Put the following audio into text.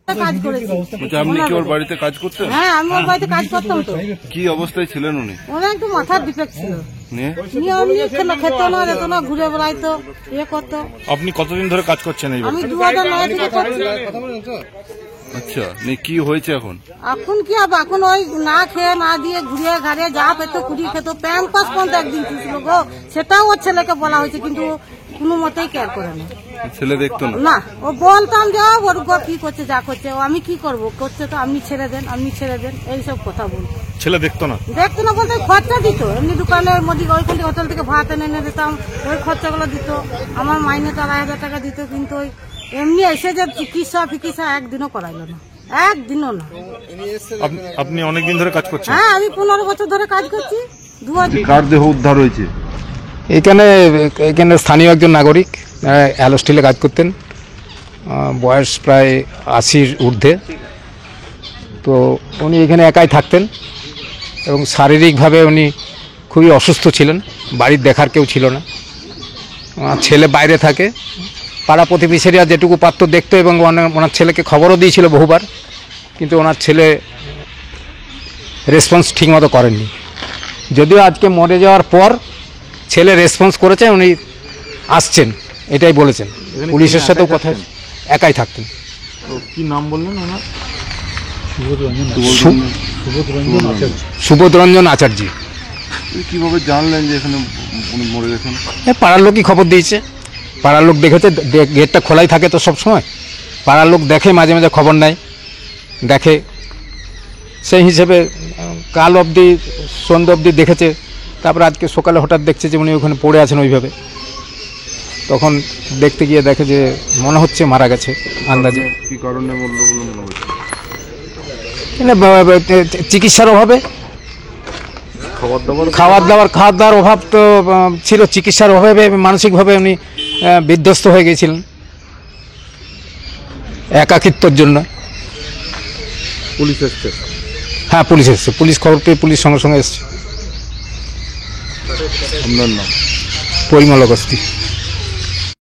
কাজ করেছি। আপনি কি ওর বাড়িতে কাজ করতেন? হ্যাঁ, আমি ওর বাড়িতে কাজ করতাম। তো কি অবস্থায় ছিলেন উনি? ওরা একটু মাথার ডিফেক্ট ছিল, খেত না যেত না, ঘুরে বেড়াইতো, ইয়ে করতো। আপনি কতদিন ধরে কাজ করছেন এই আমি 2009 থেকে করছি। আচ্ছা, কি হয়েছে এখন? এখন কি হবে, এখন ওই না খেয়ে না দিয়ে ঘুরিয়ে ঘাড়িয়ে যা পেতো কুড়ি খেত। প্যাম্পাস পর্যন্ত একদিন ছিল গো, সেটাও ওর ছেলেকে বলা হয়েছে, কিন্তু কোনো মতেই কেয়ার করে না। ছেলে দেখতো না? না, ও বলতাম যে ওর কি করছে যা করছে, ও আমি কি করবো, করছে তো আপনি ছেড়ে দেন, আপনি ছেড়ে দেন, এইসব কথা বলতো। ছেলে দেখতো না? দেখতো না বলতে খরচা দিত, এমনি দোকানের মধ্যে ওইখান থেকে হোটেল থেকে ভাত এনে দিতাম, ওই খরচাগুলো দিত। আমার মাইনে তো 2,500 টাকা দিত, কিন্তু ওই এমনি এসে যে চিকিৎসা ফিকিৎসা একদিনও করাইলো না, একদিনও না। আপনি অনেকদিন ধরে কাজ করছেন? হ্যাঁ, আমি 15 বছর ধরে কাজ করছি। কার দেহ উদ্ধার হয়েছে? এখানে স্থানীয় একজন নাগরিক অ্যালো স্টিলে কাজ করতেন, বয়স প্রায় 80-র ঊর্ধ্বে। তো উনি এখানে একাই থাকতেন এবং শারীরিকভাবে উনি খুবই অসুস্থ ছিলেন, বাড়ির দেখার কেউ ছিল না। ছেলে বাইরে থাকে, পাড়া প্রতিবেশীরা যেটুকু পারত দেখতো, এবং ওনার ছেলেকে খবরও দিয়েছিল বহুবার, কিন্তু ওনার ছেলে রেসপন্স ঠিকমতো করেননি। যদিও আজকে মরে যাওয়ার পর ছেলে রেসপন্স করেছে, উনি আসছেন এটাই বলেছেন। পুলিশের সাথেও কথা, একাই থাকতেন। কি নাম বললেন ওনার? সুবোধ রঞ্জন আচার্য। কিভাবে জানলেন যে এখানে উনি মরে গেছেন? পাড়ার লোকই খবর দিয়েছে, পাড়ার লোক দেখেছে, গেটটা খোলাই থাকে তো সব সময়, পাড়ার লোক দেখে, মাঝে মাঝে খবর নেয়, দেখে। সেই হিসেবে কাল অবধি সন্ধ্যা অবধি দেখেছে, তারপরে আজকে সকালে হঠাৎ দেখছে যে উনি ওখানে পড়ে আছেন ওইভাবে। তখন দেখতে গিয়ে দেখে যে মনে হচ্ছে মারা গেছে আন্দাজে। কি কারণে মরলো বলে মনে হচ্ছে? চিকিৎসার অভাবে, খাওয়ার দাওয়ার অভাব তো ছিল, চিকিৎসার অভাবে মানসিকভাবে উনি বিধ্বস্ত হয়ে গিয়েছিলেন একাকিত্বর জন্য। পুলিশ এসছে? হ্যাঁ, পুলিশ এসছে, পুলিশ খবর পেয়ে পুলিশ সঙ্গে সঙ্গে এসছে। আপনার নাম? পরিমল অগস্তি।